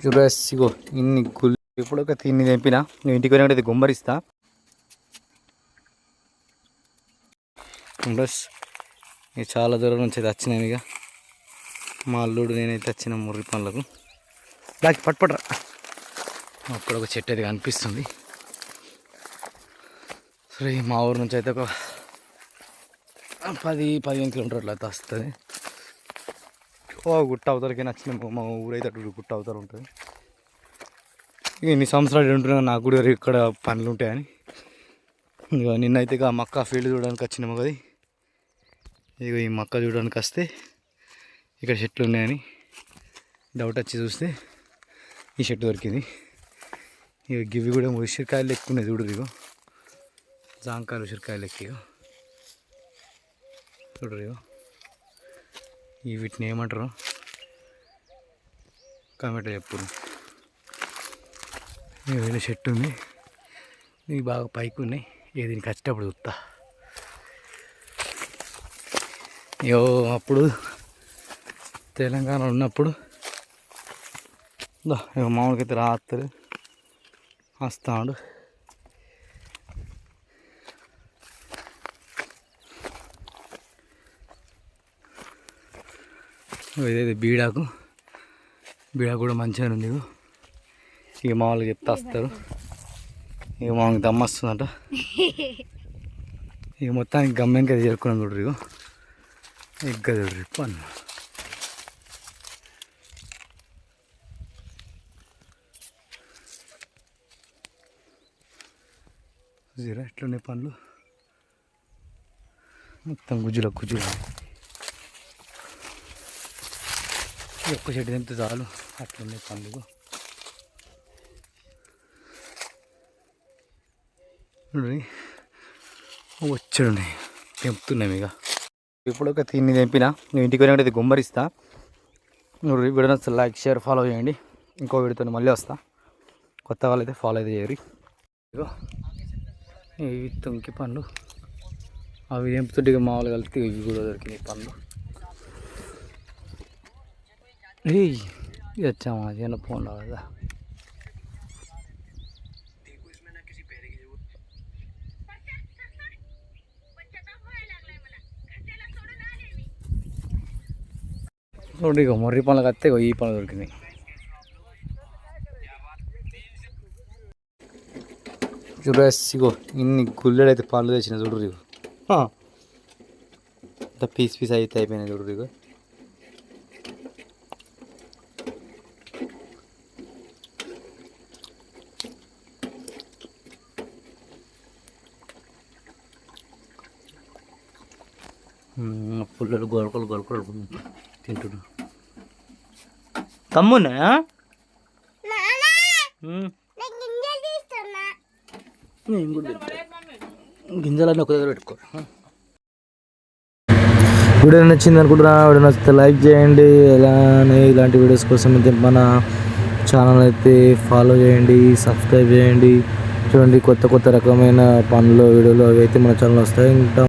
చూడస్ ఇగో ఇన్ని గుళ్ళు ఎప్పుడొక తిన్ని తెంపినా నువ్వు ఇంటికి పోయినట్టు గుమ్మరిస్తా. బస్ ఇక చాలా దూరం నుంచి అయితే వచ్చినాను. ఇక మా అల్లుడు నేనైతే వచ్చిన ముర్రి పనులకు దానికి పట్టుపడరా. అక్కడ ఒక చెట్టు అయితే కనిపిస్తుంది. సరే మా ఊరు నుంచి అయితే ఒక 10-15 కిలోమీటర్లు అయితే వస్తుంది. గుట్ట అవతలకి నచ్చిన మా ఊరైతే అటు గుట్ట అవతల ఉంటుంది. ఎన్ని సంవత్సరాలు ఉంటున్నా నాకు కూడా ఇక్కడ పనులు ఉంటాయని ఇక నిన్నైతే ఇక మక్క ఫీల్డ్ చూడడానికి వచ్చినాము కదా. ఇక ఈ మక్క చూడడానికి వస్తే ఇక్కడ చెట్లు ఉన్నాయని డౌట్ వచ్చి చూస్తే ఈ చెట్టు దొరికింది. ఇక గివి కూడా ఉసిరికాయలు ఎక్కువ ఉన్నాయి చూడరు. ఇగో జాంకాయలు ఉసిరికాయలు ఎక్కువ చూడరు. ఇగో వీటిని ఏమంటారు కామెంట్ చెప్పురు. వేరే చెట్టు ఉంది, ఇవి బాగా పైకి ఉన్నాయి. దీనికి వచ్చేటప్పుడు చూస్తా. అయ్యో అప్పుడు తెలంగాణ ఉన్నప్పుడు మామూలుగా అయితే రాత్రి వస్తాడు. ఇదైతే బీడాకు కూడా మంచిగా ఉంది. ఇక మామూలుగా చెప్తా వస్తారు. ఇక మామూలుగా దమ్మ వస్తుందట. ఇక మొత్తానికి గమ్యంకి అది చేరుకున్నాం చూడరు. ఇగో ఎగ్గ చూడరు పన్ను జీరా ఎట్లున్నాయి పండ్లు మొత్తం గుజ్జుల ఒక్క చెట్టు తెంపితే చాలు అట్లున్నాయి పండ్లు. వచ్చాడు తెంపుతున్నాయి. ఇక ఇప్పుడు ఒక తిన్ని తెంపినా నువ్వు ఇంటికి పోయినట్టు గుమ్మరిస్తా. నువ్వు వీడియో నచ్చితే లైక్ షేర్ ఫాలో చేయండి. ఇంకో వీడియోతో మళ్ళీ వస్తా. కొత్త వాళ్ళైతే ఫాలో అయితే చేయరు. ఇగో ఇవి తుంకి పండ్లు అవి తెంపుతుంటే ఇక మామూలుగా కలిపితే ఇవి కూడా దొరికినాయి పండ్లు. ఇది వచ్చామా జన ఫోన్ కదా. చూడండి ఇక మొర్రి పనులకు వస్తే ఈ పనులు దొరికినాయి. చూడస్ ఇగో ఇన్ని గుళ్ళెలు అయితే పనులు తెచ్చిన చూడరు. ఇగో అంత పీస్ అయితే అయిపోయినాయి చూడరు. ఇగో పుల్లలు గొలకలు తింటున్నా. తమ్మున్నా గింజలన్నీ ఒక దగ్గర పెట్టుకో. వీడియో నచ్చింది అనుకుంటున్నా. వీడియో నచ్చితే లైక్ చేయండి. అలానే ఇలాంటి వీడియోస్ కోసం అయితే మన ఛానల్ అయితే ఫాలో చేయండి, సబ్స్క్రైబ్ చేయండి. చూడండి కొత్త రకమైన పనులు వీడియోలు అవి అయితే మన ఛానల్ వస్తాయి. ఇంకా